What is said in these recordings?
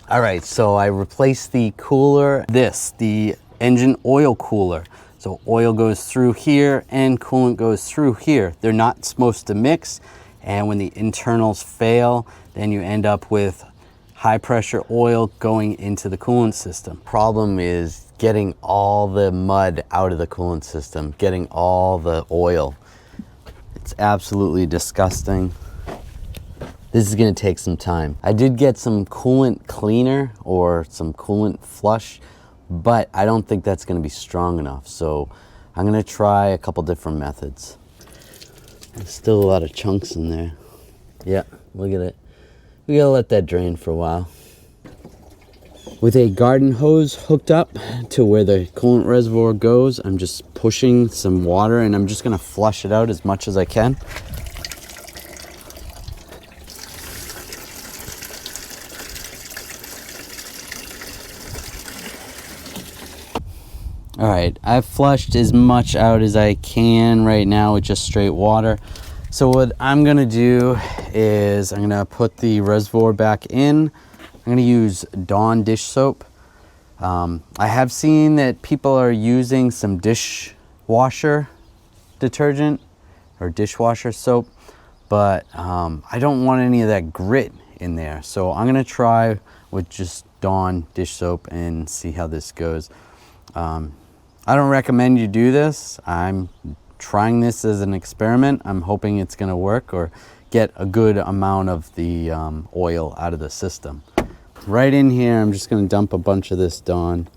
All right, so I replaced the cooler, the engine oil cooler. So oil goes through here and coolant goes through here. They're not supposed to mix, and when the internals fail, then you end up with high pressure oil going into the coolant system. Problem is getting all the mud out of the coolant system, getting all the oil. It's absolutely disgusting. This is gonna take some time. I did get some coolant cleaner or some coolant flush, but I don't think that's gonna be strong enough. So I'm gonna try a couple different methods. There's still a lot of chunks in there. Yeah, look at it. We gotta let that drain for a while. With a garden hose hooked up to where the coolant reservoir goes, I'm just pushing some water and I'm just gonna flush it out as much as I can. All right, I've flushed as much out as I can right now with just straight water. So what I'm gonna do is I'm gonna put the reservoir back in. I'm gonna use Dawn dish soap. I have seen that people are using some dishwasher detergent or dishwasher soap, but I don't want any of that grit in there. So I'm gonna try with just Dawn dish soap and see how this goes. I don't recommend you do this. I'm trying this as an experiment. I'm hoping it's gonna work or get a good amount of the oil out of the system. Right in here, I'm just gonna dump a bunch of this Dawn.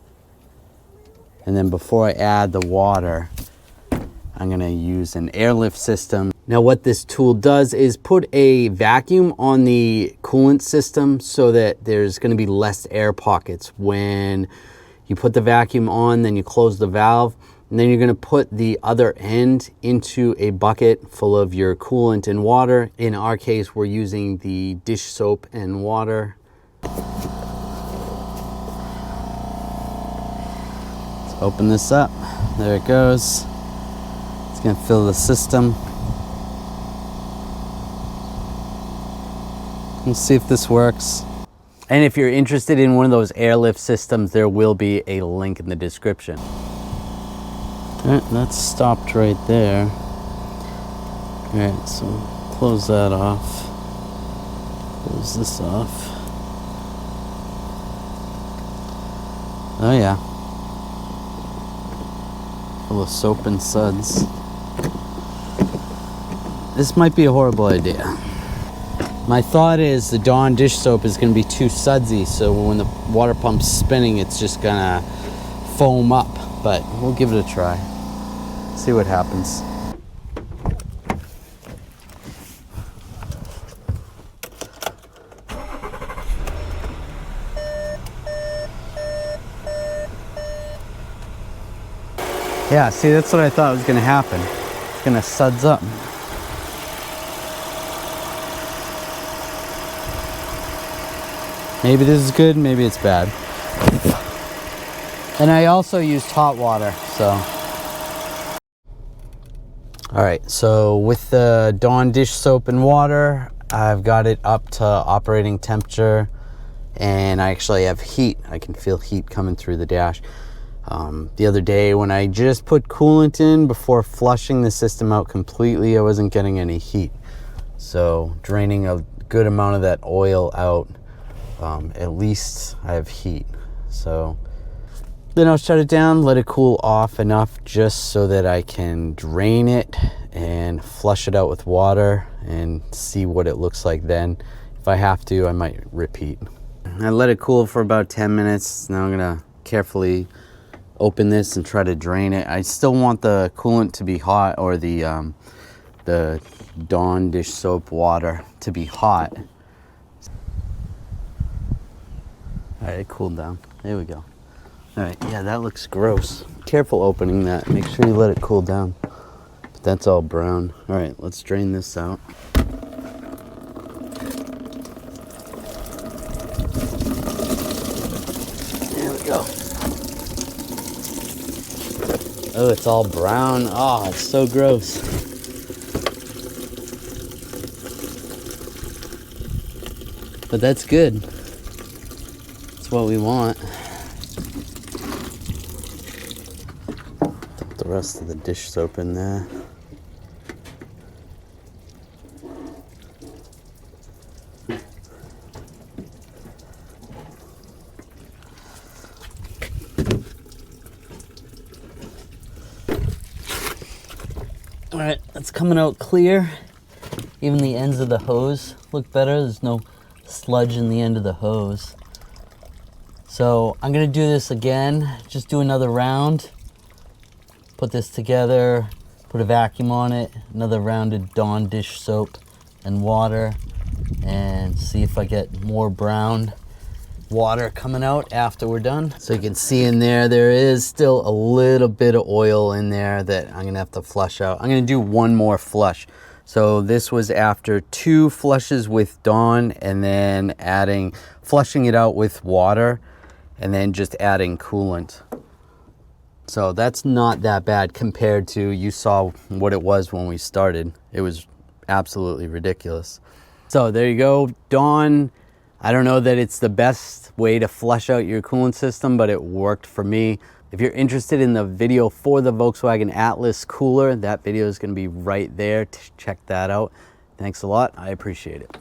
And then before I add the water, I'm gonna use an airlift system. Now what this tool does is put a vacuum on the coolant system so that there's gonna be less air pockets. When you put the vacuum on, then you close the valve, and then you're gonna put the other end into a bucket full of your coolant and water. In our case, we're using the dish soap and water. Let's open this up. There it goes. It's gonna fill the system. Let's see if this works. And if you're interested in one of those airlift systems, there will be a link in the description. All right, that's stopped right there. All right, so close that off. Close this off. Oh yeah. Full of soap and suds. This might be a horrible idea. My thought is the Dawn dish soap is going to be too sudsy, so when the water pump's spinning, it's just going to foam up. But we'll give it a try. See what happens. Yeah, see, that's what I thought was going to happen. It's going to suds up. Maybe this is good, maybe it's bad. And I also used hot water, so. All right, so with the Dawn dish soap and water, I've got it up to operating temperature, and I actually have heat. I can feel heat coming through the dash. The other day when I just put coolant in before flushing the system out completely, I wasn't getting any heat. So draining a good amount of that oil out, at least I have heat. So then I'll shut it down, let it cool off enough just so that I can drain it and flush it out with water and see what it looks like then. If I have to, I might repeat. I let it cool for about 10 minutes. Now I'm gonna carefully open this and try to drain it. I still want the coolant to be hot, or the Dawn dish soap water to be hot. All right, it cooled down. There we go. All right, yeah, that looks gross. Careful opening that. Make sure you let it cool down. But that's all brown. All right, let's drain this out. There we go. Oh, it's all brown. Oh, it's so gross. but that's good. That's what we want. Dump the rest of the dish soap in there. All right, that's coming out clear. Even the ends of the hose look better. There's no sludge in the end of the hose. So I'm gonna do this again, just do another round. Put this together, put a vacuum on it, another round of Dawn dish soap and water, and see if I get more brown water coming out after we're done. So you can see in there, there is still a little bit of oil in there that I'm gonna have to flush out. I'm gonna do one more flush. So this was after 2 flushes with Dawn, and then flushing it out with water, and then just adding coolant. So that's not that bad compared to, you saw what it was when we started. It was absolutely ridiculous. So there you go, Dawn. I don't know that it's the best way to flush out your coolant system, but it worked for me. If you're interested in the video for the Volkswagen Atlas cooler, that video is going to be right there. Check that out. Thanks a lot. I appreciate it.